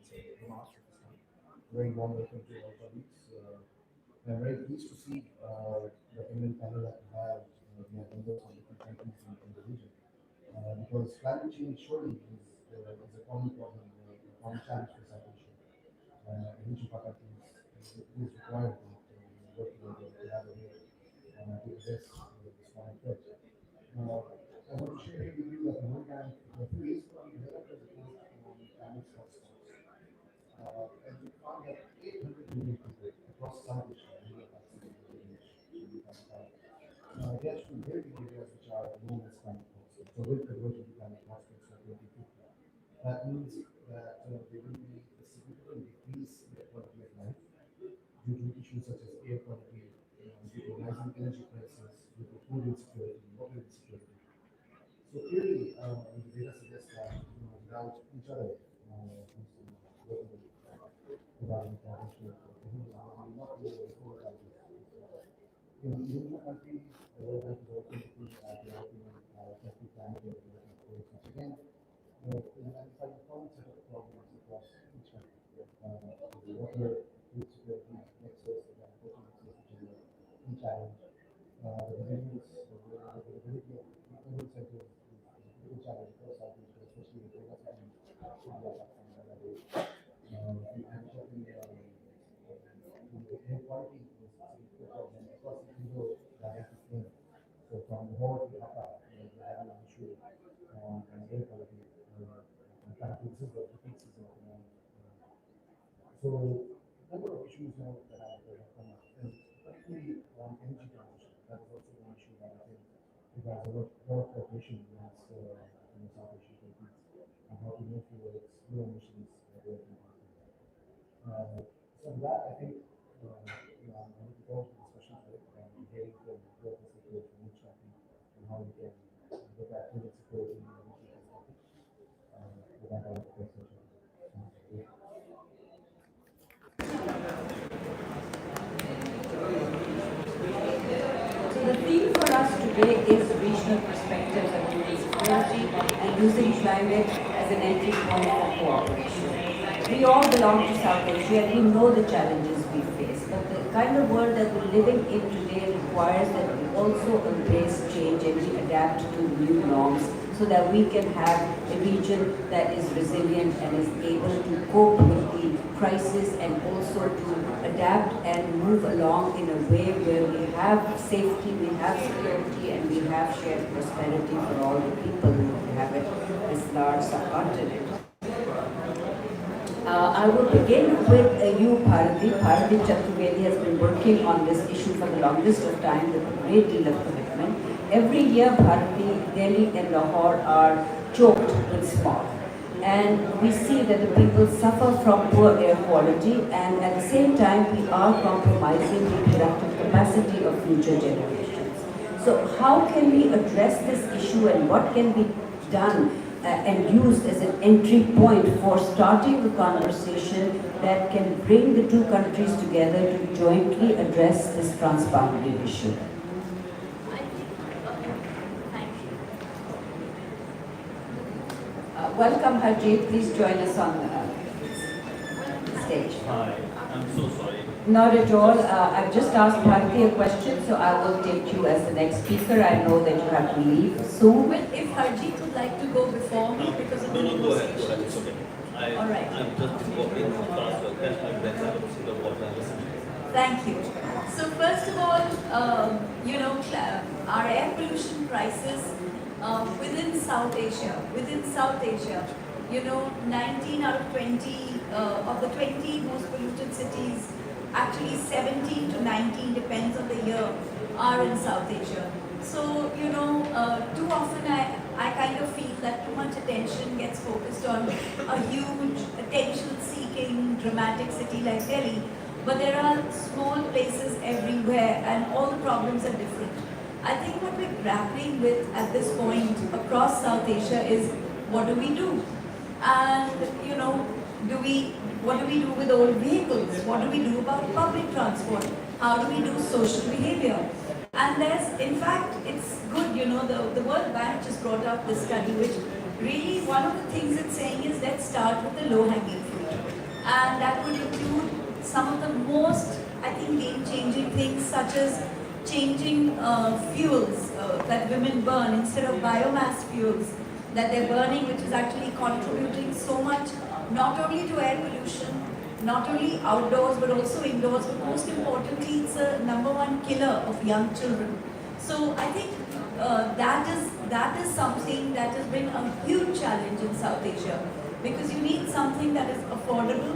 the master of Islam. Very warm welcome to all colleagues. I'm very pleased to see the Indian panel that we have. We have members from different countries in the region. Because climate change surely is a common problem, a common challenge for South Asia. In each of our countries, it is required that we work together, collaborate to address this common threat. I want to share here with you that the World Bank, a few years ago, we developed a report on climate hotspots. And we found that 800 million people across South Asia, India, Pakistan, Bangladesh, Sri Lanka, they actually live in areas which are known as climate hotspots. So will convert into climate hotspots by 2050. That means that there will be a significant decrease in the quality of life due to issues such as air quality, due to rising energy prices, due to food insecurity, water insecurity. So clearly, the data suggests that without each other, working without any coordination, we will not be able to overcome this. In individual countries, the World Bank is also looking at developing country planning and development goals, which again, will identify a common set of problems across each country. Water, food security, access, the unfortunate access, which is a key challenge. The resilience, the availability of urban centers is a critical challenge across South Asia, especially with data cities, India, Pakistan, Bangladesh. And certainly, the air quality is a significant problem across the Indo Gangetic plain. So from Lahore to Dhaka, we're having an issue on air quality. Currently, this is the peak season at the moment. So, a number of issues that have come up, and particularly on energy transition. That is also one issue that I think requires a lot of cooperation amongst South Asian countries on how to move towards zero emissions development pathways. So with that, I think I'm looking forward to discussion today and hearing from your perspective from each country on how we can look at food security and energy perspective. With that, I will press the session. So the theme for us today is regional perspectives of human security and using climate as an entry point for cooperation. We all belong to South Asia and we know the challenges we face, but the kind of world that we're living in today requires that we also embrace change and we adapt to new norms so that we can have a region that is resilient and is able to cope with the crisis and also to adapt and move along in a way where we have safety, we have security, and we have shared prosperity for all the people who inhabit this large subcontinent. I will begin with you, Bharati. Bharati Chaturvedi has been working on this issue for the longest of time with a great deal of commitment. Every year, Bharati, Delhi and Lahore are choked with smog. And we see that the people suffer from poor air quality, and at the same time, we are compromising the productive capacity of future generations. So how can we address this issue and what can be done and used as an entry point for starting the conversation that can bring the two countries together to jointly address this transboundary issue? Welcome, Harjeet. Please join us on the stage. Hi, I'm so sorry. Not at all. I've just asked Bharti a question, so I will take you as the next speaker. I know that you have to leave soon. Well, if Harjeet would like to go before me because of the No, go ahead, negotiations. it's okay. All right. I'm just been walking fast, so that's why I have to see the water and listen. Thank you. So first of all, our air pollution crisis within South Asia, 19 out of 20 of the 20 most polluted cities, actually 17 to 19, depends on the year, are in South Asia. So, too often I kind of feel that too much attention gets focused on a huge, attention-seeking, dramatic city like Delhi. But there are small places everywhere and all the problems are different. I think what we're grappling with at this point across South Asia is what do we do? And, what do we do with old vehicles? What do we do about public transport? How do we do social behavior? And in fact, it's good, the World Bank just brought out this study, which really one of the things it's saying is let's start with the low-hanging fruit. and that would include some of the most, I think, game-changing things such as changing fuels that women burn instead of biomass fuels that they're burning, which is actually contributing so much not only to air pollution, not only outdoors but also indoors, but most importantly, it's a #1 killer of young children. So I think that is something that has been a huge challenge in South Asia, because you need something that is affordable,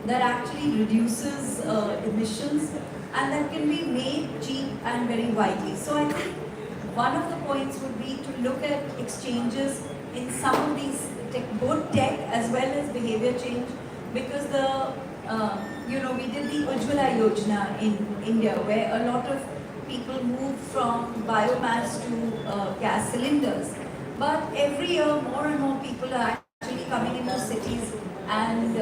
that actually reduces emissions, and that can be made cheap and very widely. So I think one of the points would be to look at exchanges in some of these both tech as well as behavior change, because we did the Ujjwala Yojana in India, where a lot of people moved from biomass to gas cylinders. But every year, more and more people are actually coming into cities and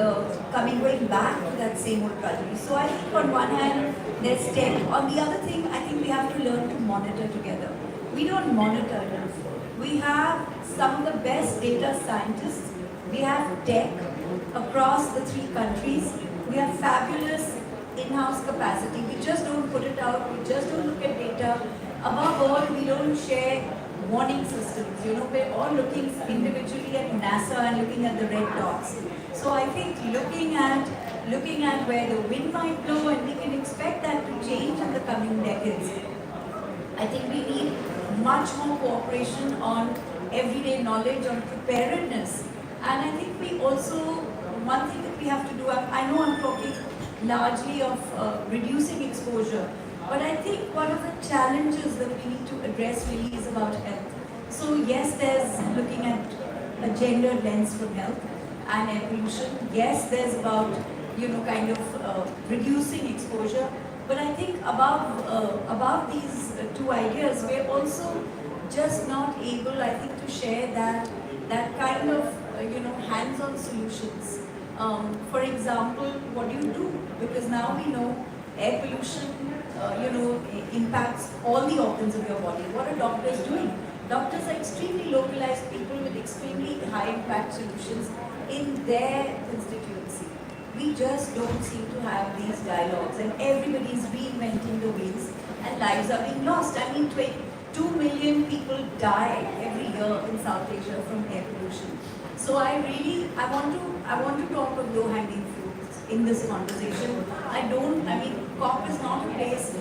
going back to that same old country. So I think on one hand, there's tech. On the other thing, I think we have to learn to monitor together. We don't monitor enough. We have some of the best data scientists. We have tech across the 3 countries. We have fabulous in-house capacity. We just don't put it out. We just don't look at data. Above all, we don't share warning systems. We're all looking individually at NASA and looking at the red dots. So I think looking at where the wind might blow, and we can expect that to change in the coming decades. I think we need much more cooperation on everyday knowledge, on preparedness. And I think we also, one thing that we have to do, I know I'm talking largely of reducing exposure, but I think one of the challenges that we need to address really is about health. So yes, there's looking at a gendered lens from health and air pollution. Yes, there's about, reducing exposure. But I think above these 2 ideas, we're also just not able, I think, to share that kind of, hands-on solutions. For example, what do you do? Because now we know air pollution, impacts all the organs of your body. What are doctors doing? Doctors are extremely localized people with extremely high impact solutions in their constituency. We just don't seem to have these dialogues, and everybody's reinventing the wheels and lives are being lost. I mean, 2 million people die every year in South Asia from air pollution. So I want to talk of low-hanging fruits in this conversation. COP is not a place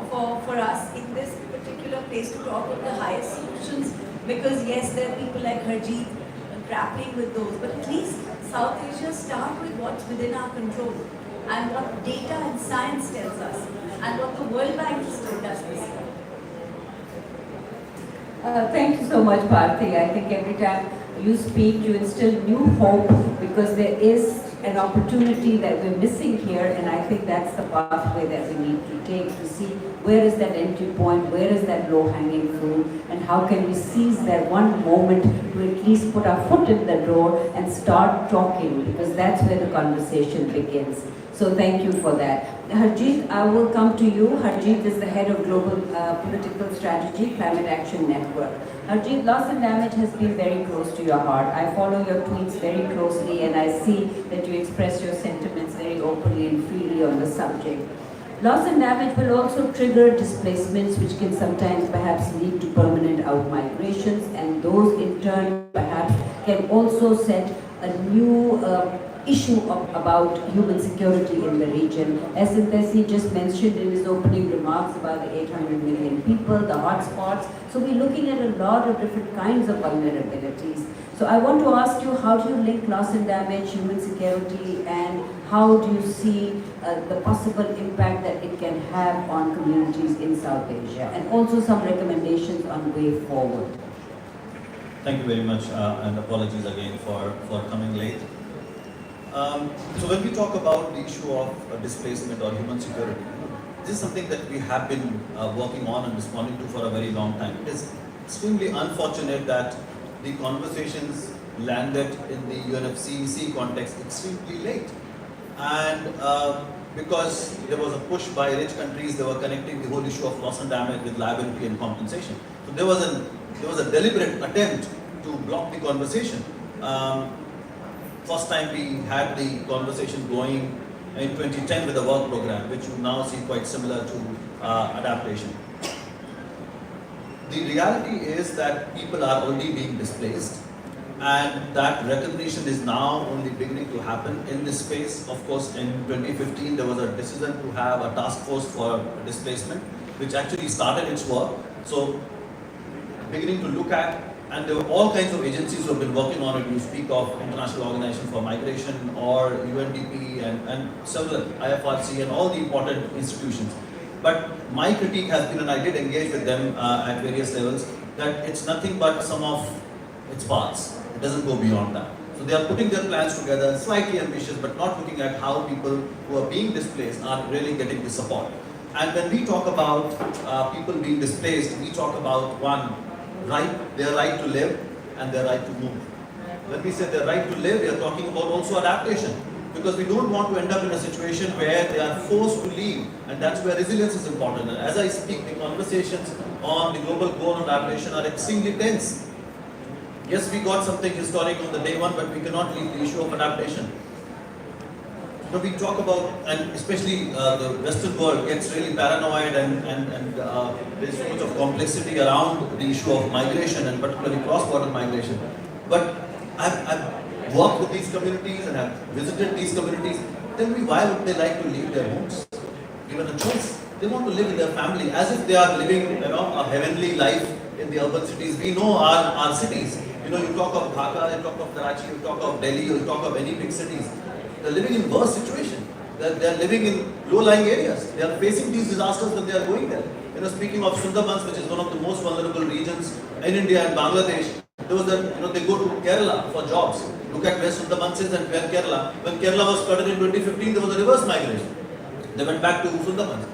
for us in this particular place to talk of the highest solutions, because yes, there are people like Harjeet grappling with those, but at least South Asia start with what's within our control and what data and science tells us and what the World Bank has told us this year. Thank you so much, Bharti. I think every time you speak, you instill new hope, because there is an opportunity that we're missing here, and I think that's the pathway that we need to take to see where is that entry point, where is that low-hanging fruit, and how can we seize that one moment to at least put our foot in the door and start talking, because that's where the conversation begins. So thank you for that. Harjeet, I will come to you. Harjeet is the head of Global Political Strategy, Climate Action Network. Harjeet, loss and damage has been very close to your heart. I follow your tweets very closely, and I see that you express your sentiments very openly and freely on the subject. Loss and damage will also trigger displacements, which can sometimes perhaps lead to permanent outmigrations, and those in turn perhaps can also set a new issue about human security in the region. As Sintesi just mentioned in his opening remarks about the 800 million people, the hotspots. So we're looking at a lot of different kinds of vulnerabilities. So I want to ask you, how do you link loss and damage, human security, and how do you see the possible impact that it can have on communities in South Asia, and also some recommendations on way forward? Thank you very much, and apologies again for coming late. So when we talk about the issue of displacement or human security, this is something that we have been working on and responding to for a very long time. It is extremely unfortunate that the conversations landed in the UNFCCC context extremely late. And because there was a push by rich countries, they were connecting the whole issue of loss and damage with liability and compensation. So there was a deliberate attempt to block the conversation. first time we had the conversation going in 2010 with the work program, which you now see quite similar to adaptation. The reality is that people are already being displaced, and that recognition is now only beginning to happen in this space. Of course, in 2015 there was a decision to have a task force for displacement, which actually started its work. So beginning to look at, and there were all kinds of agencies who have been working on it. You speak of International Organization for Migration or UNDP and several IFRC and all the important institutions. But my critique has been, and I did engage with them at various levels, that it's nothing but some of its parts. It doesn't go beyond that. So they are putting their plans together, slightly ambitious, but not looking at how people who are being displaced are really getting the support. And when we talk about people being displaced, we talk about their right to live and their right to move. When we say their right to live, we are talking about also adaptation. Because we don't want to end up in a situation where they are forced to leave, and that's where resilience is important. And as I speak, the conversations on the global goal on adaptation are extremely tense. Yes, we got something historic on the day one, but we cannot leave the issue of adaptation. So we talk about, and especially the Western world gets really paranoid, and there's so much of complexity around the issue of migration, and particularly cross-border migration. But I've worked with these communities and have visited these communities. Tell me, why would they like to leave their homes? Given a choice, they want to live with their family as if they are living, a heavenly life in the urban cities. We know our cities. You talk of Dhaka, you talk of Karachi, you talk of Delhi, you talk of any big cities. They're living in worse situation. They're living in low-lying areas. They are facing these disasters when they are going there. Speaking of Sundarbans, which is one of the most vulnerable regions in India and Bangladesh, there was they go to Kerala for jobs. Look at where Sundarbans is and where Kerala. When Kerala was flooded in 2015, there was a reverse migration. They went back to Sundarbans.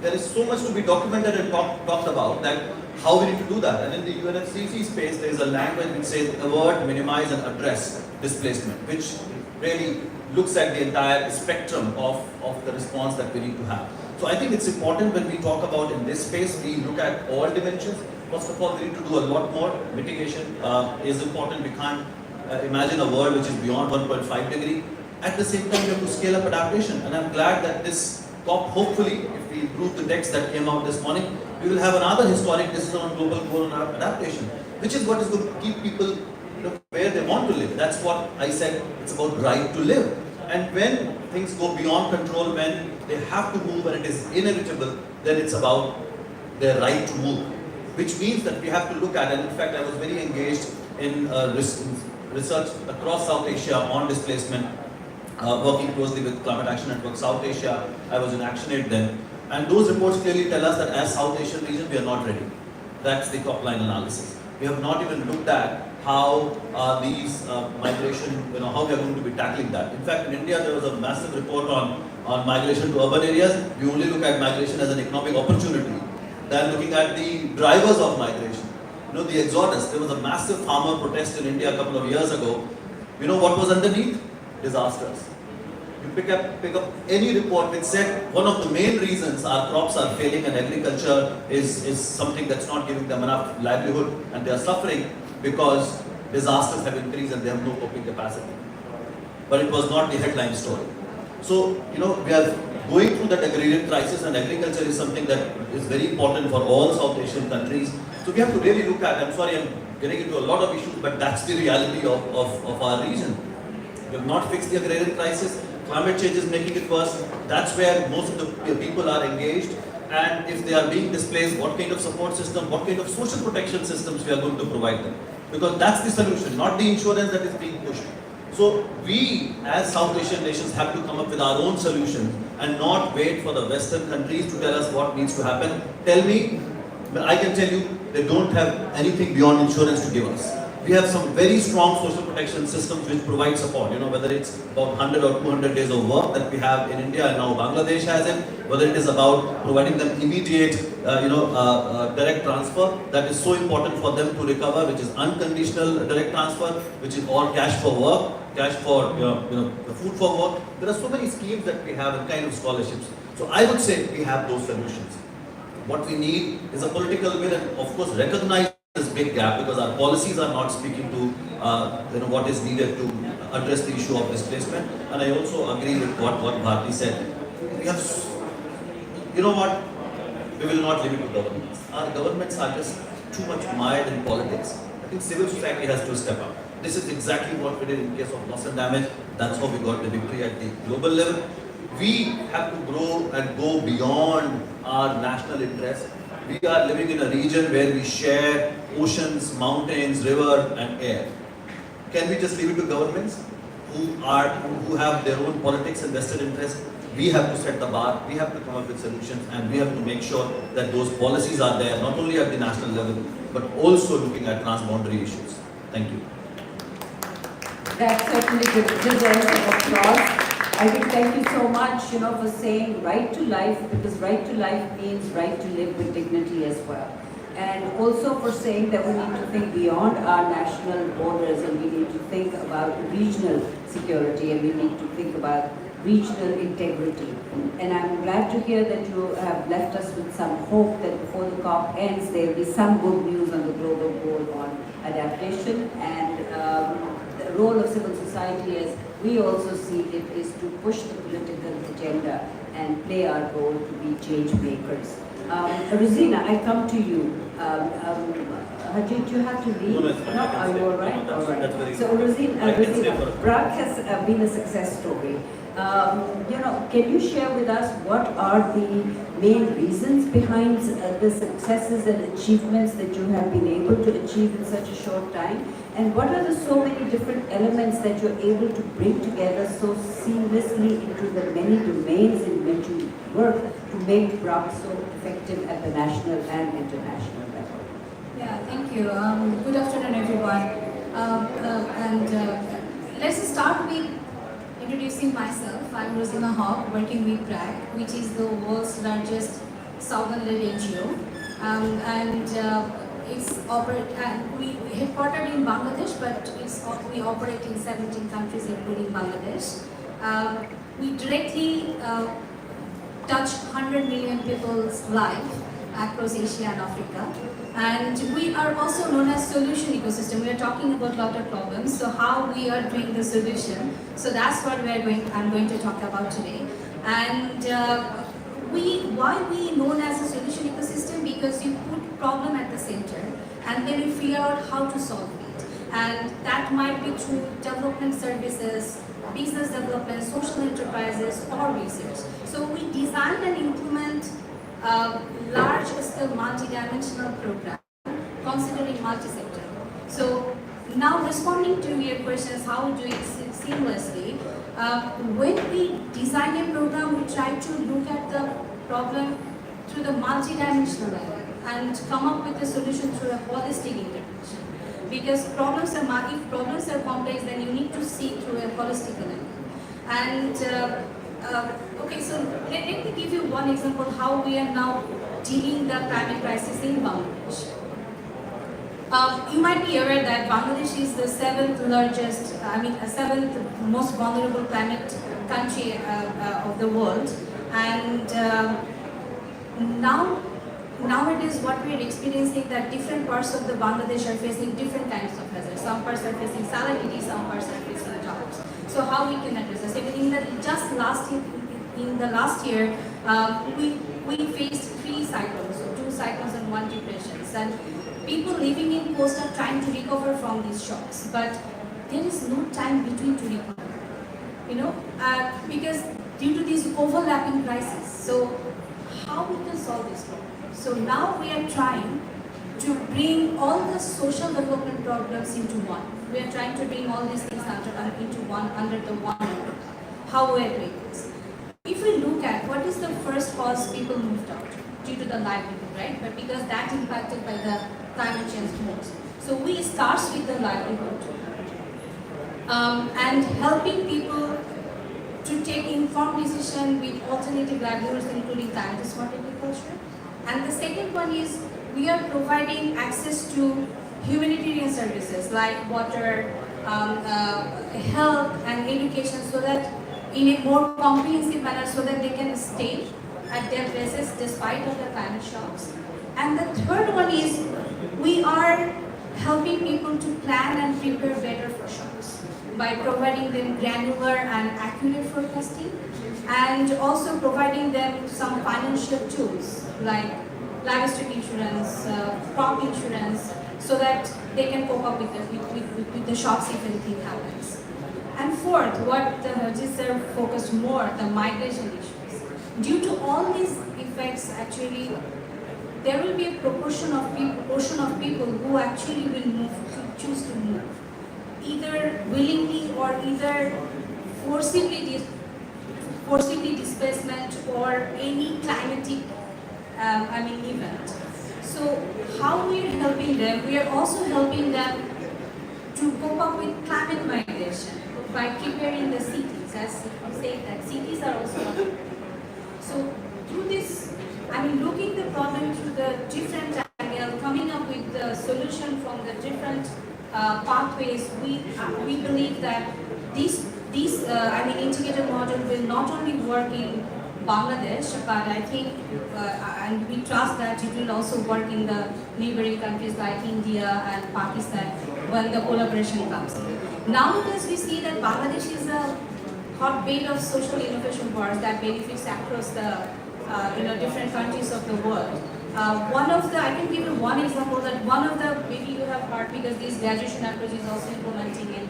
There is so much to be documented and talked about, that how we need to do that. And in the UNFCCC space, there is a language which says avert, minimize and address displacement, which really looks at the entire spectrum of the response that we need to have. So I think it's important when we talk about in this space, we look at all dimensions. First of all, we need to do a lot more. Mitigation is important. We can't imagine a world which is beyond 1.5 degree. At the same time, we have to scale up adaptation. And I'm glad that this COP, hopefully, if we improve the text that came out this morning, we will have another historic decision on global goal on adaptation, which is what is going to keep people where they want to live. That's what I said. It's about right to live. And when things go beyond control, when they have to move and it is inevitable, then it's about their right to move. Which means that we have to look at, and in fact I was very engaged in research across South Asia on displacement, working closely with Climate Action Network South Asia. I was in ActionAid then. And those reports clearly tell us that as South Asian region, we are not ready. That's the top line analysis. We have not even looked at how these migration, how we are going to be tackling that. In fact, in India, there was a massive report on migration to urban areas. We only look at migration as an economic opportunity. Then looking at the drivers of migration. The exodus. There was a massive farmer protest in India a couple of years ago. What was underneath? Disasters. You pick up any report which said one of the main reasons our crops are failing and agriculture is something that's not giving them enough livelihood, and they are suffering because disasters have increased and they have no coping capacity. But it was not the headline story. So, we are going through that agrarian crisis, and agriculture is something that is very important for all South Asian countries. So we have to really look at, I'm sorry I'm getting into a lot of issues, but that's the reality of our region. We have not fixed the agrarian crisis. Climate change is making it worse. That's where most of the people are engaged. And if they are being displaced, what kind of support system, what kind of social protection systems we are going to provide them? Because that's the solution, not the insurance that is being pushed. So we, as South Asian nations, have to come up with our own solutions and not wait for the Western countries to tell us what needs to happen. Tell me, I can tell you, they don't have anything beyond insurance to give us. We have some very strong social protection systems which provide support, whether it's about 100 or 200 days of work that we have in India and now Bangladesh has it, whether it is about providing them immediate, direct transfer that is so important for them to recover, which is unconditional direct transfer, which is all cash for work, cash for, the food for work. There are so many schemes that we have and kind of scholarships. So I would say we have those solutions. What we need is a political will and of course recognize this big gap because our policies are not speaking to what is needed to address the issue of displacement. And I also agree with what Bharti said. We have, you know what, we will not leave it to governments. Our governments are just too much mired in politics. I think civil society has to step up. This is exactly what we did in case of loss and damage. That's how we got the victory at the global level. We have to grow and go beyond our national interests. We are living in a region where we share oceans, mountains, river and air. Can we just leave it to governments who have their own politics and vested interests? We have to set the bar, we have to come up with solutions, and we have to make sure that those policies are there, not only at the national level, but also looking at transboundary issues. Thank you. That certainly deserves an applause. I think thank you so much, for saying right to life, because right to life means right to live with dignity as well. And also for saying that we need to think beyond our national borders, and we need to think about regional security, and we need to think about regional integrity. And I'm glad to hear that you have left us with some hope that before the COP ends, there will be some good news on the global goal on adaptation. And the role of civil society, as we also see it, is to push the political agenda and play our role to be change makers. Rosina, I come to you. Did you have to leave? No, are you all right? All right. So Rosina, Prague has been a success story. Can you share with us what are the main reasons behind the successes and achievements that you have been able to achieve in such a short time? And what are the so many different elements that you're able to bring together so seamlessly into the many domains in which you work to make Prague so effective at the national and international level? Yeah, thank you. Good afternoon, everyone. Let's start with introducing myself. I'm Rosina Hawk, working with Prague, which is the world's largest southern-led NGO. We headquartered in Bangladesh, but we operate in 17 countries, including Bangladesh. We directly touch 100 million people's life across Asia and Africa. And we are also known as solution ecosystem. We are talking about a lot of problems, so how we are doing the solution. So that's what I'm going to talk about today. And why we known as a solution ecosystem? Because you put problem at the center and then you figure out how to solve it. And that might be through development services, business development, social enterprises, or research. So we design and implement large-scale multi-dimensional program considering multi-sector. So now responding to your questions, how we do it seamlessly, when we design a program, we try to look at the problem through the multi-dimensional level and come up with a solution through a holistic intervention. Because if problems are complex, then you need to see through a holistic level. And okay, so let me give you one example how we are now dealing the climate crisis in Bangladesh. You might be aware that Bangladesh is the seventh most vulnerable climate country of the world, and nowadays what we are experiencing that different parts of the Bangladesh are facing different kinds of hazards. Some parts are facing salinity, some parts are facing droughts. So how we can address this? In the last year, we faced 3 cyclones, so 2 cyclones and 1 depression. And people living in coast are trying to recover from these shocks, but there is no time between to recover. Because due to these overlapping crises. So how we can solve this problem? So now we are trying to bring all the social development problems into one. We are trying to bring all these things under the one umbrella. How we are doing this? If we look at what is the first cause people moved out due to the livelihood, right? But because that impacted by the climate change most. So we start with the livelihood and helping people to take informed decision with alternative livelihoods, including climate smart agriculture. And the second one is we are providing access to humanitarian services like water, health and education, so that in a more comprehensive manner, so that they can stay at their places despite of the climate shocks. And the third one is we are helping people to plan and prepare better for shocks by providing them granular and accurate forecasting, and also providing them some financial tools like livestock insurance, crop insurance, so that they can cope up with the shocks if anything happens. And fourth, what the Hajis sir focused more, the migration issues. Due to all these effects, actually, there will be a portion of people who actually will choose to move, either willingly or either forcibly displacement or any climatic event. So how we are helping them? We are also helping them to cope up with climate migration by preparing the cities, as you say that cities are also. So through this, looking the problem through the different angle, coming up with the solution from the different pathways, we believe that this integrated model will not only work in Bangladesh, but I think, and we trust that it will also work in the neighboring countries like India and Pakistan when the collaboration comes in. Nowadays, we see that Bangladesh is a hotbed of social innovation wars that benefits across the different countries of the world. I can give you one example that maybe you have heard, because this graduation approach is also implementing in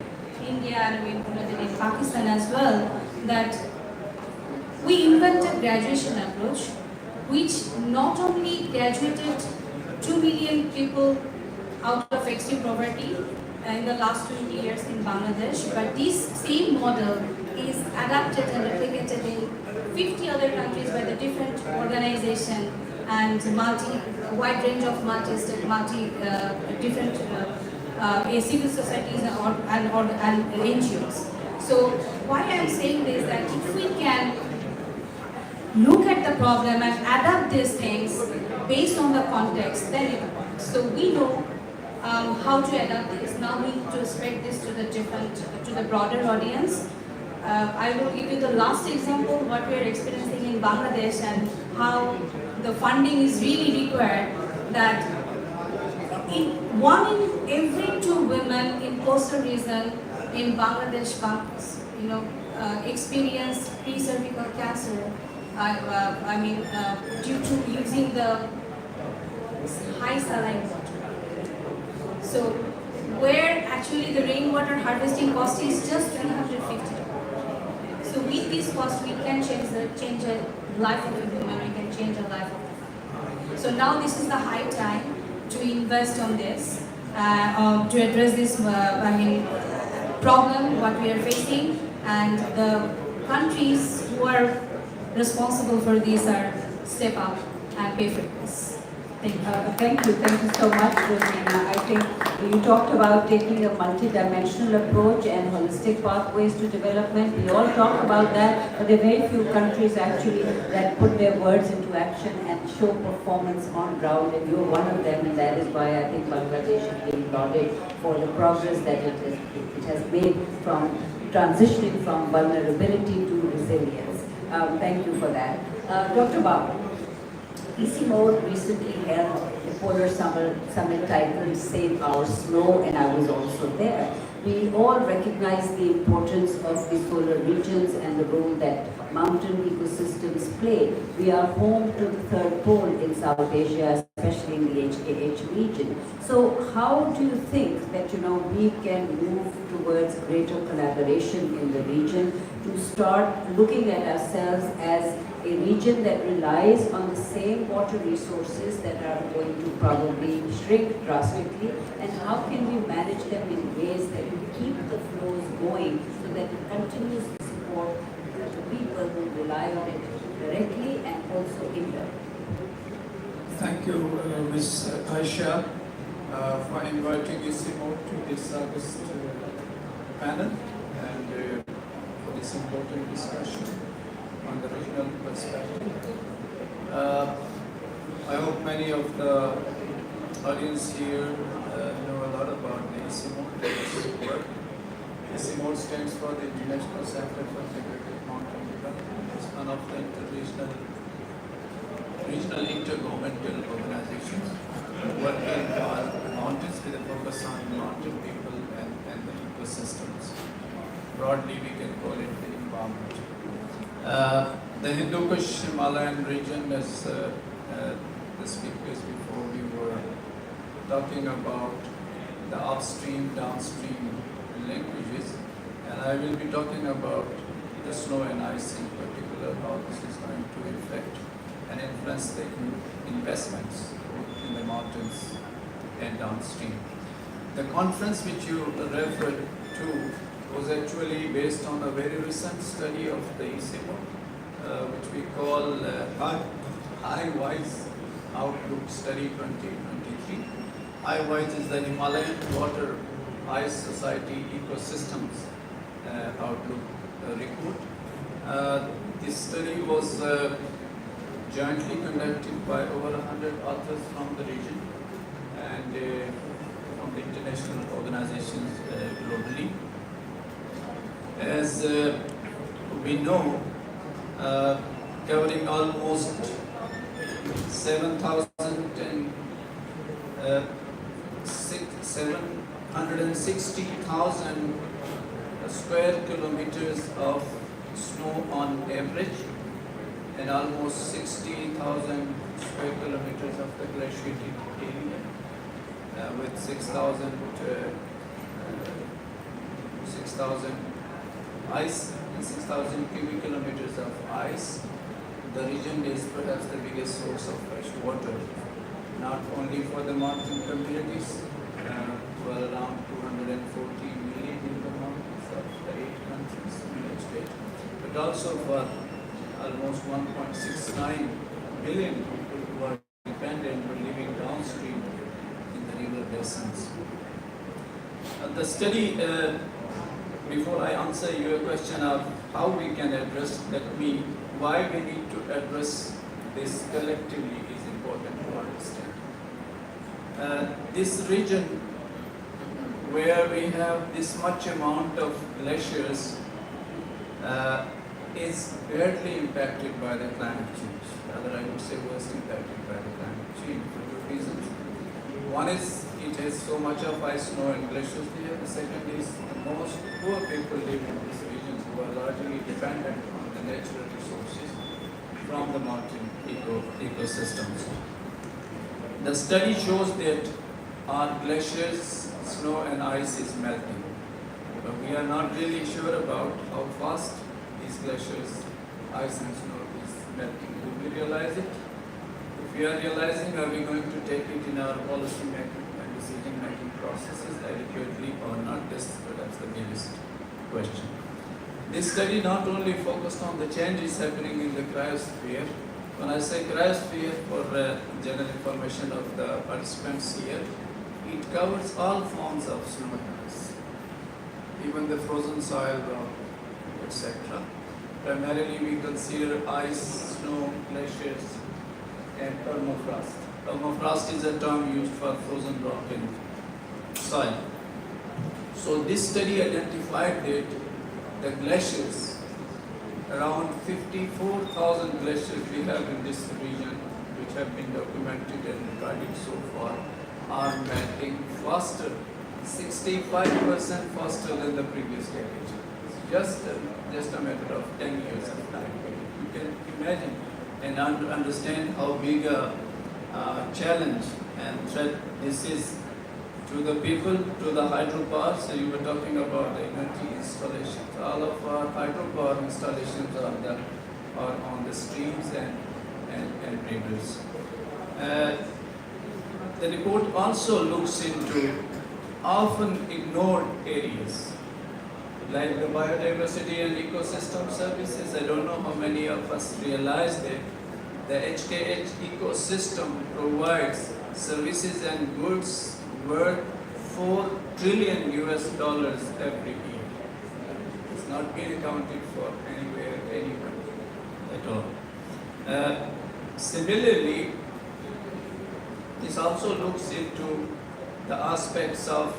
India and we implemented in Pakistan as well, that we invented graduation approach which not only graduated 2 million people out of extreme poverty in the last 20 years in Bangladesh, but this same model is adapted and replicated in 50 other countries by the different organizations and wide range of different civil societies and NGOs. So why I am saying this, that if we can look at the problem and adapt these things based on the context, then it works. So we know how to adapt this. Now we need to spread this to the broader audience. I will give you the last example, what we are experiencing in Bangladesh and how the funding is really required. That one in every 2 women in coastal region in Bangladesh, experience pre-cervical cancer. Due to using the high saline water. So where actually the rainwater harvesting cost is just $350. So with this cost, we can change the life of a woman, we can change the life of the family. So now this is the high time to invest on this, to address this problem, what we are facing, and the countries who are responsible for this are step up and pay for this. Thank you so much, Rosina. I think you talked about taking a multi-dimensional approach and holistic pathways to development. We all talk about that, but there are very few countries actually that put their words into action and show performance on ground, and you're one of them, and that is why I think Bangladesh is being lauded for the progress that it has made from transitioning from vulnerability to resilience. Thank you for that. Dr. Babu. ECMO recently held the Polar Summit titled Save Our Snow, and I was also there. We all recognize the importance of the polar regions and the role that mountain ecosystems play. We are home to the third pole in South Asia, especially in the HKH region. So how do you think that we can move towards greater collaboration in the region to start looking at ourselves as a region that relies on the same water resources that are going to probably shrink drastically, and how can we manage them in ways that we keep the flows going so that it continues to support the people who rely on it directly and also indirectly? Thank you, Ms. Aisha, for inviting ECMO to this August panel and for this important discussion on the regional perspective. I hope many of the audience here know a lot about the ECMO work. ECMO stands for the International Center for Integrated Mountain Development. It's one of the regional intergovernmental organizations working on mountains with a focus on mountain people and the ecosystems. Broadly, we can call it the environment. The Hindu Kush Himalayan region, as the speakers before we were talking about the upstream, downstream linkages, and I will be talking about the snow and ice in particular, how this is going to affect and influence the investments in the mountains and downstream. The conference which you referred to was actually based on a very recent study of the ICMO, which we call HiWise Outlook Study 2023. HiWise is the Himalayan Water Ice Society Ecosystems Outlook report. This study was jointly conducted by over 100 authors from the region and from the international organizations globally. As we know, covering almost 760,000 square kilometers of snow on average, and almost 60,000 square kilometers of the glaciated area, with 6,000 ice and 6,000 cubic kilometers of ice. The region is perhaps the biggest source of fresh water, not only for the mountain communities, well around 240 million in the mountains of the 8 countries in the state, but also for almost 1.69 billion people who are dependent on living downstream in the river basins. The study, before I answer your question of how we can address, let me, why we need to address this collectively is important to understand. This region where we have this much amount of glaciers is badly impacted by the climate change. Rather, I would say worst impacted by the climate change for two reasons. One is it has so much of ice, snow and glaciers there. The second is the most poor people live in these regions who are largely dependent on the natural resources from the mountain ecosystems. The study shows that our glaciers, snow and ice is melting. But we are not really sure about how fast these glaciers, ice and snow is melting. Do we realize it? If we are realizing, are we going to take it in our policy making and decision making processes adequately or not? This is perhaps the biggest question. This study not only focused on the changes happening in the cryosphere. When I say cryosphere, for general information of the participants here, it covers all forms of snow and ice, even the frozen soil, rock, etc. Primarily we consider ice, snow, glaciers, and permafrost. Permafrost is a term used for frozen rock and soil. So this study identified that the glaciers, around 54,000 glaciers we have in this region, which have been documented and recorded so far, are melting faster, 65% faster than the previous decade. Just a matter of 10 years of time. You can imagine and understand how big a challenge and threat this is to the people, to the hydropower. So you were talking about the energy installations. All of our hydropower installations are on the streams and rivers. The report also looks into often ignored areas like the biodiversity and ecosystem services. I don't know how many of us realize that the HKH ecosystem provides services and goods worth $4 trillion every year. It's not being accounted for anywhere, anywhere at all. Similarly, this also looks into the aspects of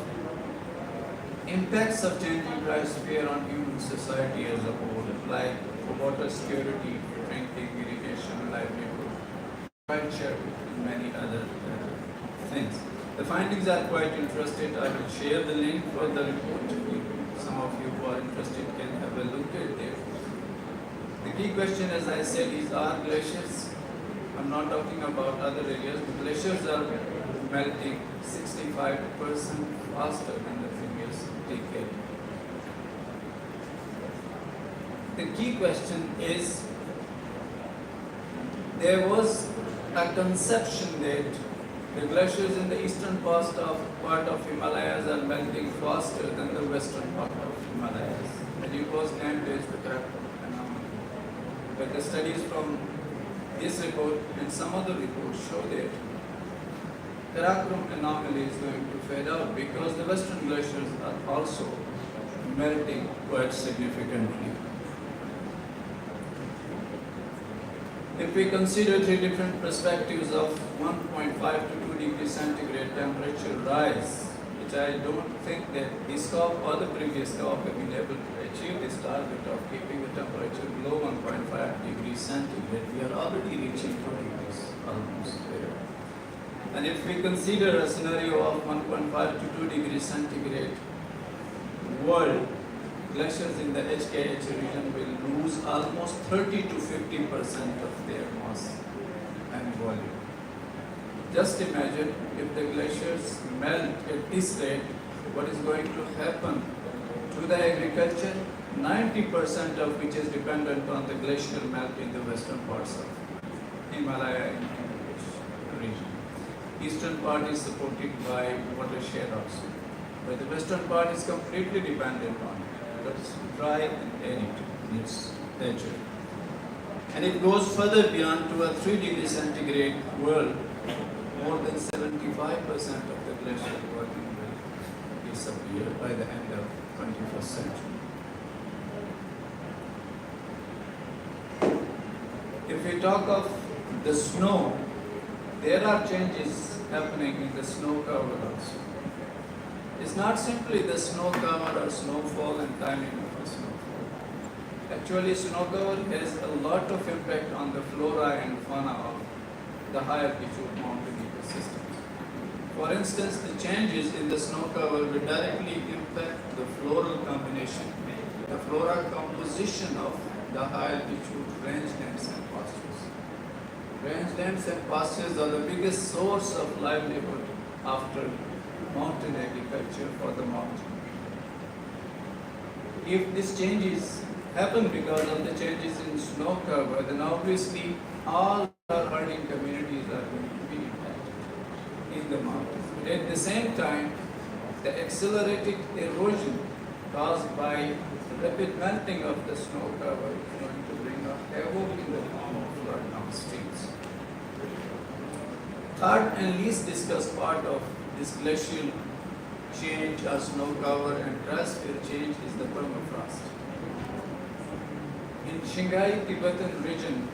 impacts of changing cryosphere on human society as a whole, like water security, drinking, irrigation, livelihood, culture, and many other things. The findings are quite interesting. I will share the link for the report. Some of you who are interested can have a look at it. The key question, as I said, is are glaciers, I'm not talking about other areas, but glaciers are melting 65% faster than the previous decade. The key question is, there was a conception that the glaciers in the eastern part of Himalayas are melting faster than the western part of Himalayas, and it was named as the Karakoram anomaly. But the studies from this report and some other reports show that Karakoram anomaly is going to fade out because the western glaciers are also melting quite significantly. If we consider three different perspectives of 1.5 to 2 degrees centigrade temperature rise, which I don't think that this COP or the previous COP have been able to achieve this target of keeping the temperature below 1.5 degrees centigrade, we are already reaching 2 degrees almost there. And if we consider a scenario of 1.5 to 2 degrees centigrade world, glaciers in the HKH region will lose almost 30 to 50% of their mass and volume. Just imagine if the glaciers melt at this rate, what is going to happen to the agriculture, 90% of which is dependent on the glacial melt in the western parts of Himalaya region. Eastern part is supported by watershed also, but the western part is completely dependent on it. It's dry and arid in its nature. And it goes further beyond to a 3 degree centigrade world. More than 75% of the glacial volume will disappear by the end of 21st century. If we talk of the snow, there are changes happening in the snow cover also. It's not simply the snow cover or snowfall and timing of the snowfall. Actually, snow cover has a lot of impact on the flora and fauna of the high altitude mountain ecosystems. For instance, the changes in the snow cover will directly impact the floral combination, the floral composition of the high altitude rangelands and pastures. Rangelands and pastures are the biggest source of livelihood after mountain agriculture for the mountain. If these changes happen because of the changes in snow cover, then obviously all our herding communities are going to be impacted in the mountains. But at the same time, the accelerated erosion caused by the rapid melting of the snow cover is going to bring up havoc in the form of flood downstreams. Third and least discussed part of this glacial change or snow cover and terrestrial change is the permafrost. In Shanghai Tibetan region,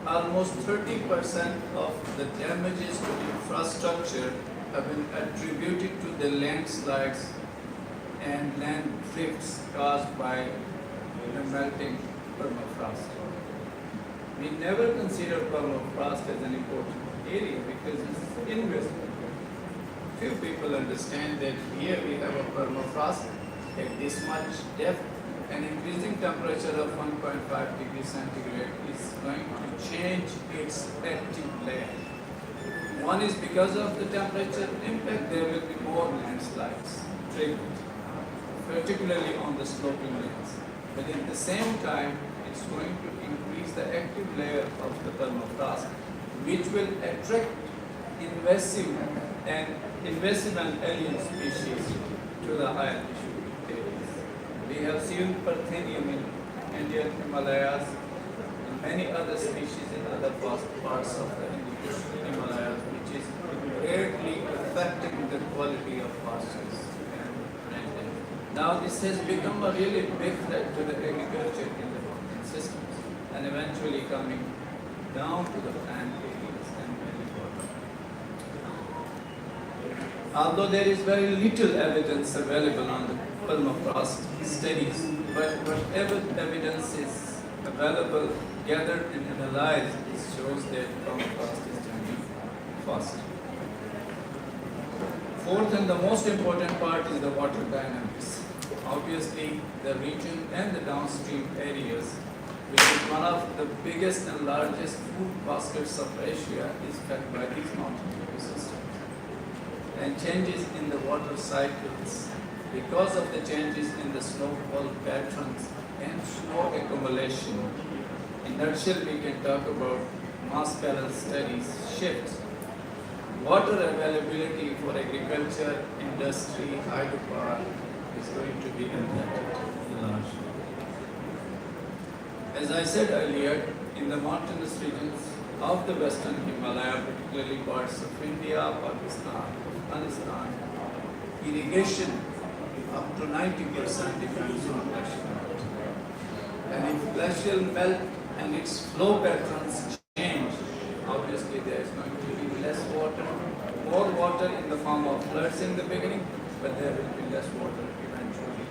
almost 30% of the damages to infrastructure have been attributed to the landslides and land drifts caused by the melting permafrost. We never consider permafrost as an important area because it's invisible. Few people understand that here we have a permafrost at this much depth. An increasing temperature of 1.5 degrees centigrade is going to change its active layer. One is because of the temperature impact, there will be more landslides triggered, particularly on the sloping lands. But at the same time, it's going to increase the active layer of the permafrost, which will attract invasive and alien species to the high altitude areas. We have seen Parthenium in Indian Himalayas and many other species in other parts of the Indian Himalayas, which is greatly affecting the quality of pastures and rangelands. Now this has become a really big threat to the agriculture in the mountain systems and eventually coming down to the plant areas and very bottom. Although there is very little evidence available on the permafrost studies, but whatever evidence is available, gathered and analyzed, it shows that permafrost is changing fast. Fourth and the most important part is the water dynamics. Obviously, the region and the downstream areas, which is one of the biggest and largest food baskets of Asia, is fed by these mountain ecosystems. And changes in the water cycles, because of the changes in the snowfall patterns and snow accumulation. In nutshell, we can talk about mass balance studies, shifts, water availability for agriculture, industry, hydropower is going to be impacted largely. As I said earlier, in the mountainous regions of the Western Himalaya, particularly parts of India, Pakistan, Afghanistan, irrigation up to 90% depends on glacial melt. And if glacial melt and its flow patterns change, obviously there is going to be less water, more water in the form of floods in the beginning, but there will be less water eventually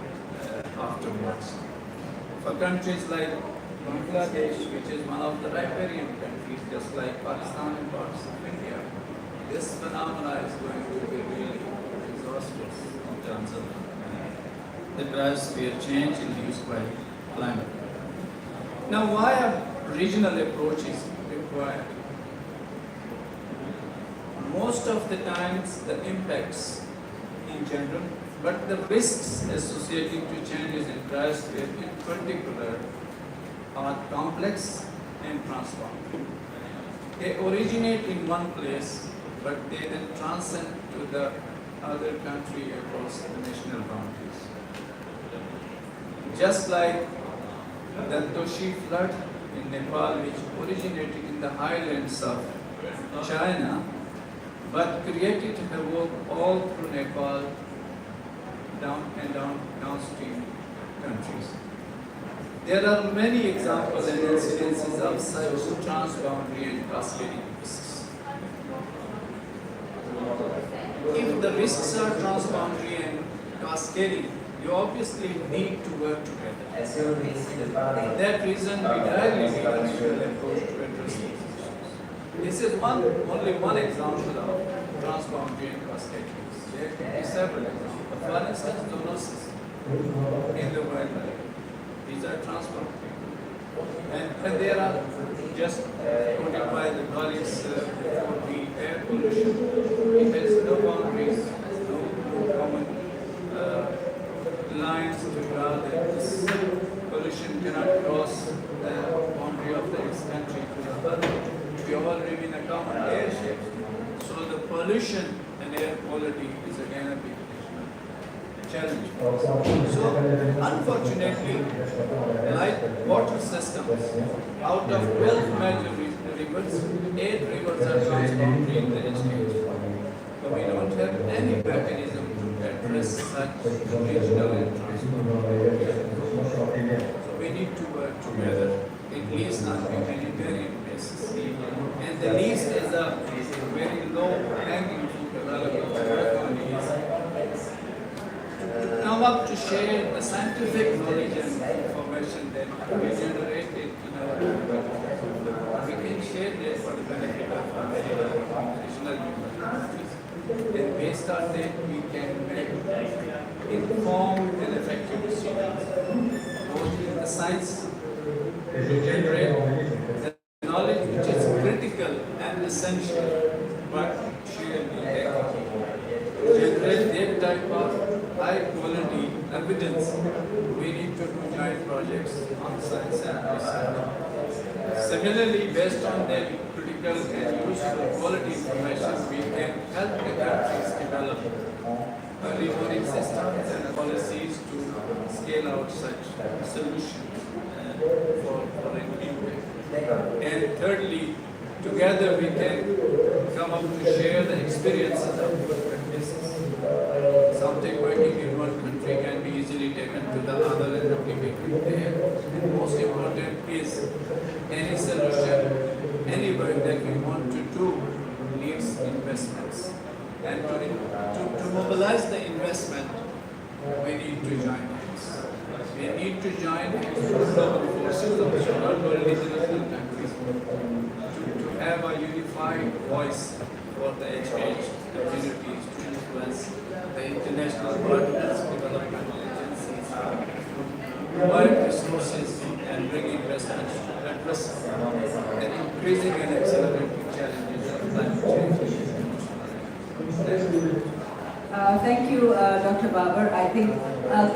afterwards. For countries like Bangladesh, which is one of the riparian countries, just like Pakistan and parts of India, this phenomena is going to be really disastrous in terms of the cryosphere change induced by climate. Now, why a regional approach is required? Most of the times, the impacts in general, but the risks associated to changes in cryosphere in particular are complex and transformative. They originate in one place, but they then transcend to the other country across the national boundaries. Just like the Toshi flood in Nepal, which originated in the highlands of China, but created havoc all through Nepal, downstream countries. There are many examples and incidences of such transboundary and cascading risks. If the risks are transboundary and cascading, you obviously need to work together. For that reason, we directly need a regional approach to address these issues. This is only one example of transboundary and cascading risks. There can be several examples. For instance, zoonosis in the wildlife. These are transboundary. And there are just quoted by the colleagues for the air pollution. It has no boundaries, no common lines to draw that this pollution cannot cross the boundary of the next country to the other. We all live in a common air shape. So the pollution and air quality is again a big challenge. So unfortunately, like water systems, out of 12 major rivers, 8 rivers are transboundary in their stage. But we don't have any mechanism to address such regional and transboundary. So we need to work together, at least on a humanitarian basis. And the least is a very low hanging fruit development to work on is to come up to share the scientific knowledge and information that we generated in our community. We can share this for the benefit of our regional communities. And based on that, we can make informed and effective decisions, both in the science to generate the knowledge which is critical and essential, but shared in equity. Generate that type of high quality evidence, we need to do joint projects on science and research. Similarly, based on that critical and useful quality information, we can help the countries develop early warning systems and policies to scale out such solutions for an impact. And thirdly, together we can come up to share the experiences of good practices. Something working in one country can be easily taken to the other and replicated there. And most important is any solution, any work that we want to do needs investments. And to mobilize the investment, we need to join hands. We need to join hands with global forces of not only international countries to have a unified voice for the HH communities to influence the international partners because of contingencies, provide resources and bring investments to address the increasing and accelerating challenges of climate change. Thank you, Dr. Babar. I think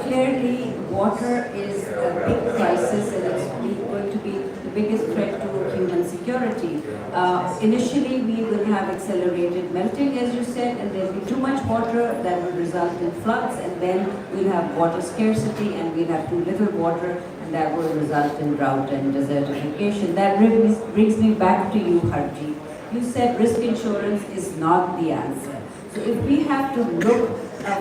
clearly water is a big crisis and it's going to be the biggest threat to human security. Initially, we will have accelerated melting, as you said, and there will be too much water that will result in floods, and then we'll have water scarcity and we'll have too little water, and that will result in drought and desertification. That brings me back to you, Harjeet. You said risk insurance is not the answer. So if we have to look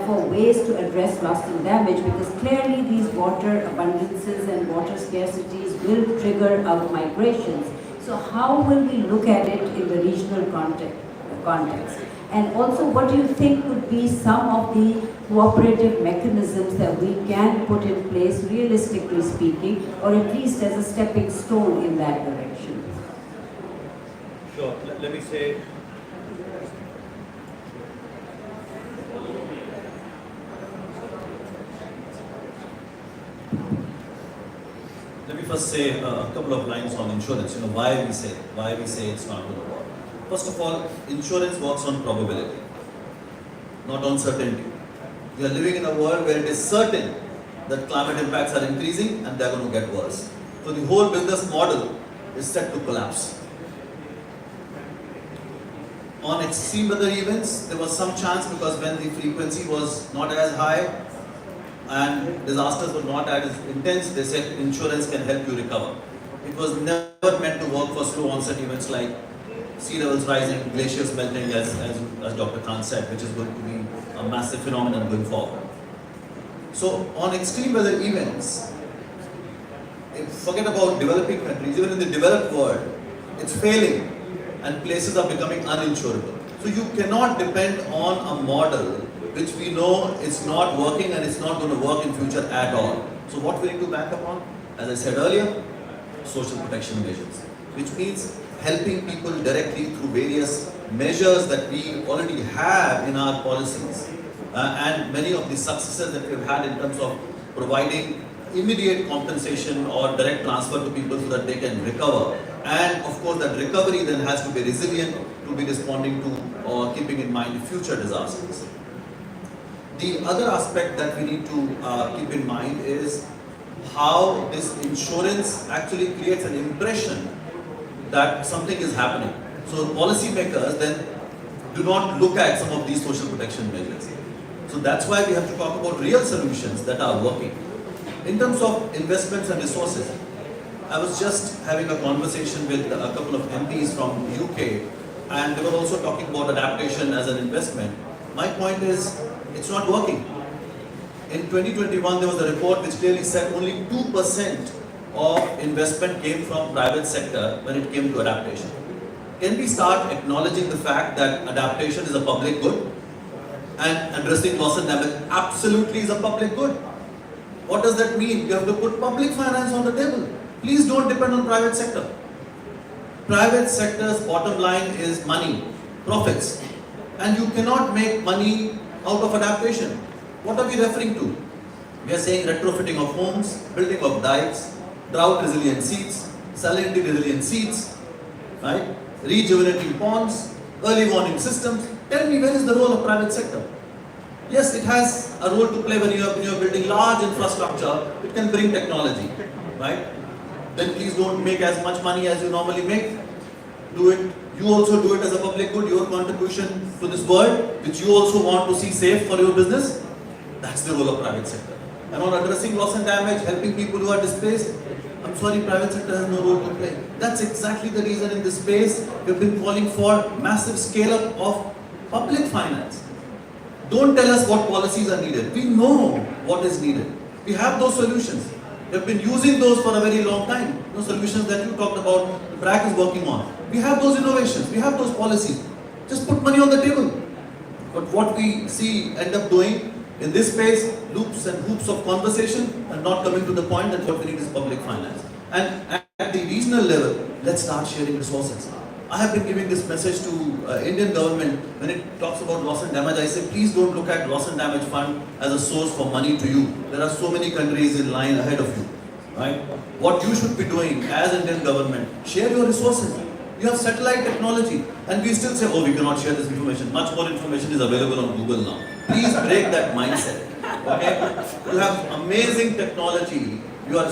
for ways to address loss and damage, because clearly these water abundances and water scarcities will trigger our migrations. So how will we look at it in the regional context? And also, what do you think would be some of the cooperative mechanisms that we can put in place, realistically speaking, or at least as a stepping stone in that direction? Sure. Let me say, let me first say a couple of lines on insurance. Why we say it's not going to work. First of all, insurance works on probability, not on certainty. We are living in a world where it is certain that climate impacts are increasing and they are going to get worse. So the whole business model is set to collapse. On extreme weather events, there was some chance because when the frequency was not as high and disasters were not as intense, they said insurance can help you recover. It was never meant to work for slow onset events like sea levels rising, glaciers melting, as Dr. Khan said, which is going to be a massive phenomenon going forward. So on extreme weather events, forget about developing countries, even in the developed world, it's failing and places are becoming uninsurable. So you cannot depend on a model which we know is not working and it's not going to work in future at all. So what we need to bank upon? As I said earlier, social protection measures, which means helping people directly through various measures that we already have in our policies. And many of the successes that we've had in terms of providing immediate compensation or direct transfer to people so that they can recover. And of course that recovery then has to be resilient to be responding to or keeping in mind future disasters. The other aspect that we need to keep in mind is how this insurance actually creates an impression that something is happening. So policymakers then do not look at some of these social protection measures. So that's why we have to talk about real solutions that are working. In terms of investments and resources, I was just having a conversation with a couple of MPs from the UK, and they were also talking about adaptation as an investment. My point is, it's not working. In 2021, there was a report which clearly said only 2% of investment came from private sector when it came to adaptation. Can we start acknowledging the fact that adaptation is a public good and addressing loss and damage absolutely is a public good? What does that mean? You have to put public finance on the table. Please don't depend on private sector. Private sector's bottom line is money, profits, and you cannot make money out of adaptation. What are we referring to? We are saying retrofitting of homes, building of dikes, drought resilient seeds, salinity resilient seeds, right? Rejuvenating ponds, early warning systems. Tell me, where is the role of private sector? Yes, it has a role to play when you are building large infrastructure. It can bring technology, right? Then please don't make as much money as you normally make. Do it. You also do it as a public good. Your contribution to this world, which you also want to see safe for your business. That's the role of private sector. And on addressing loss and damage, helping people who are displaced, I'm sorry, private sector has no role to play. That's exactly the reason in this space we've been calling for massive scale up of public finance. Don't tell us what policies are needed. We know what is needed. We have those solutions. We've been using those for a very long time. Those solutions that you talked about, BRAC is working on. We have those innovations. We have those policies. Just put money on the table. But what we see end up doing in this space, loops and hoops of conversation and not coming to the point that what we need is public finance. And at the regional level, let's start sharing resources. I have been giving this message to Indian government when it talks about loss and damage. I say, please don't look at loss and damage fund as a source for money to you. There are so many countries in line ahead of you, right? What you should be doing as Indian government, share your resources. You have satellite technology, and we still say, oh, we cannot share this information. Much more information is available on Google now. Please break that mindset. Okay? You have amazing technology. We are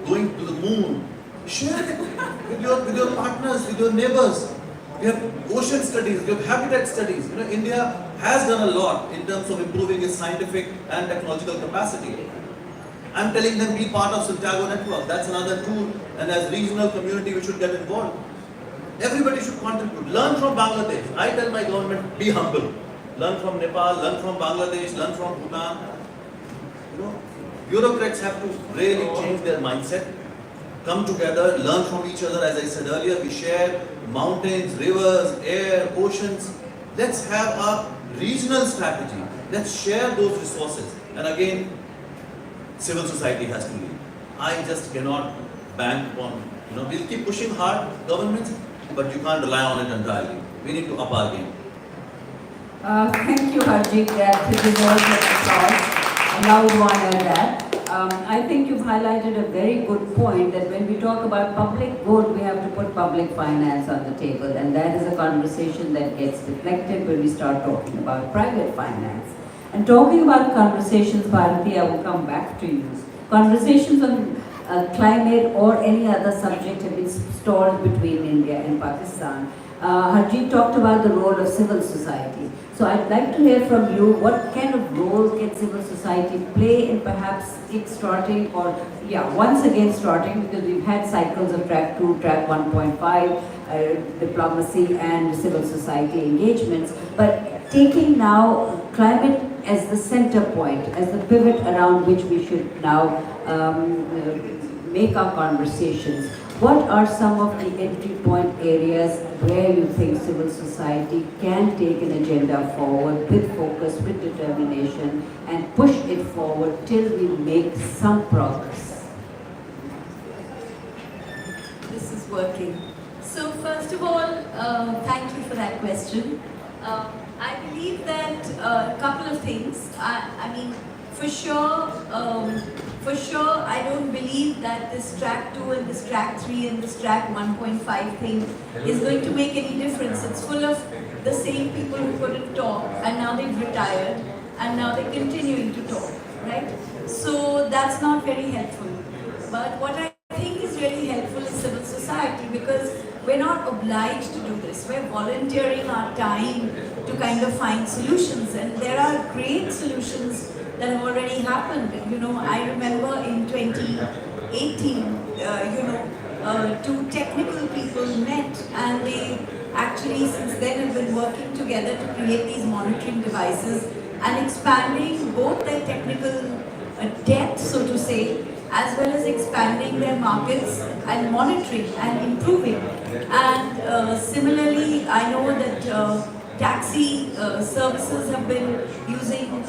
going to the moon. Share it with your partners, with your neighbors. We have ocean studies, we have habitat studies. You know, India has done a lot in terms of improving its scientific and technological capacity. I'm telling them, be part of Santiago network. That's another tool. And as regional community, we should get involved. Everybody should contribute. Learn from Bangladesh. I tell my government, be humble. Learn from Nepal, learn from Bangladesh, learn from Bhutan. You know, bureaucrats have to really change their mindset. Come together, learn from each other. As I said earlier, we share mountains, rivers, air, oceans. Let's have a regional strategy. Let's share those resources. And again, civil society has to lead. I just cannot bank on, we'll keep pushing hard, governments, but you can't rely on it entirely. We need to up our game. Thank you, Harjeet. That deserves an applause, a loud one at that. I think you've highlighted a very good point that when we talk about public good, we have to put public finance on the table, and that is a conversation that gets deflected when we start talking about private finance. And talking about conversations, Bharati, I will come back to you. Conversations on climate or any other subject have been stalled between India and Pakistan. Harjeet talked about the role of civil society. So I'd like to hear from you, what kind of role can civil society play in perhaps kick-starting or, once again starting, because we've had cycles of track 2, track 1.5, diplomacy and civil society engagements, but taking now climate as the center point, as the pivot around which we should now make our conversations. What are some of the entry point areas where you think civil society can take an agenda forward with focus, with determination, and push it forward till we make some progress? This is working. So first of all, thank you for that question. I believe that a couple of things. I mean, for sure, I don't believe that this track 2 and this track 3 and this track 1.5 thing is going to make any difference. It's full of the same people who couldn't talk, and now they've retired, and now they're continuing to talk, right? So that's not very helpful. But what I think is really helpful is civil society, because we're not obliged to do this. We're volunteering our time to kind of find solutions, and there are great solutions that have already happened. I remember in 2018, two technical people met, and they actually since then have been working together to create these monitoring devices and expanding both their technical depth, so to say, as well as expanding their markets and monitoring and improving. And similarly, I know that taxi services have been using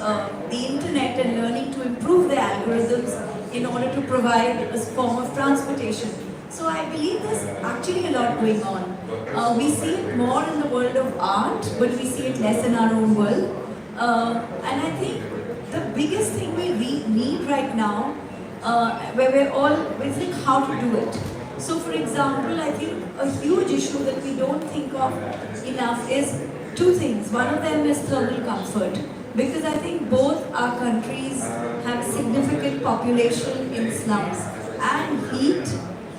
the internet and learning to improve their algorithms in order to provide a form of transportation. So I believe there's actually a lot going on. We see it more in the world of art, but we see it less in our own world. And I think the biggest thing we need right now, where we think how to do it. So for example, I think a huge issue that we don't think of enough is two things. One of them is thermal comfort, because I think both our countries have significant population in slums, and heat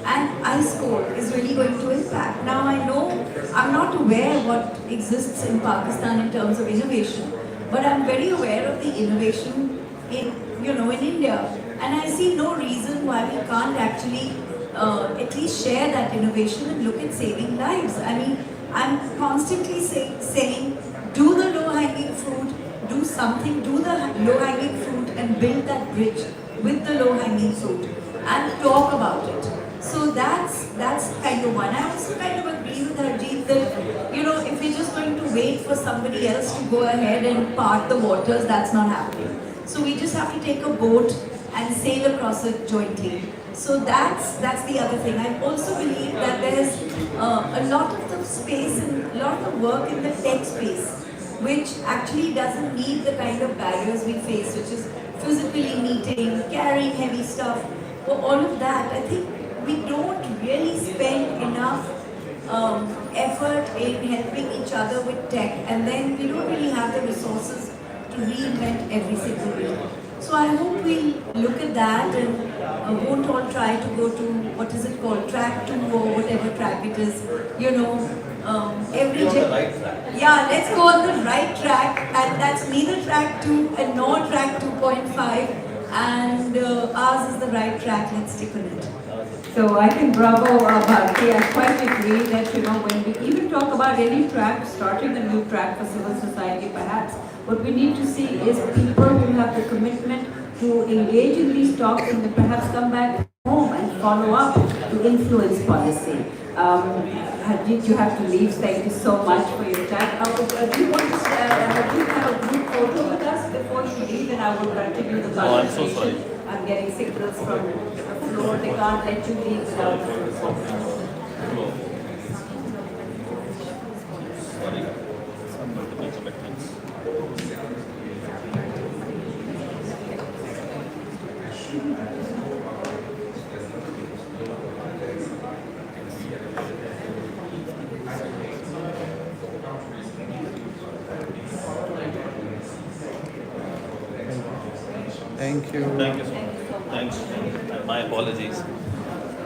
and ice cold is really going to impact. Now I know I'm not aware what exists in Pakistan in terms of innovation, but I'm very aware of the innovation in India, and I see no reason why we can't actually at least share that innovation and look at saving lives. I mean, I'm constantly saying, do the low-hanging fruit, do something, do the low-hanging fruit and build that bridge with the low-hanging fruit and talk about it. So that's kind of one. I also kind of agree with Harjeet that, if we're just going to wait for somebody else to go ahead and part the waters, that's not happening. So we just have to take a boat and sail across it jointly. So that's the other thing. I also believe that there's a lot of the space and a lot of the work in the tech space, which actually doesn't meet the kind of barriers we face, which is physically meeting, carrying heavy stuff, or all of that. I think we don't really spend enough effort in helping each other with tech, and then we don't really have the resources to reinvent every single week. So I hope we'll look at that and won't all try to go to, what is it called, track 2 or whatever track it is, every You're on the right track. yeah, let's go on the right track, and that's neither track 2 and nor track 2.5, and ours is the right track. Let's stick on it. So I think bravo, Bharti. I quite agree that, when we even talk about any track, starting a new track for civil society perhaps, what we need to see is people who have the commitment to engage in these talks and then perhaps come back home and follow up to influence policy. Harjeet, you have to leave. Thank you so much for your time. Do you want to have a group photo with us before you leave, and I will continue the conversation? Oh, I'm so sorry. I'm getting signals from the floor. They can't let you leave without a group photo. Sorry. Some multiple commitments. Thank you. Thank you so much. Thanks. My apologies.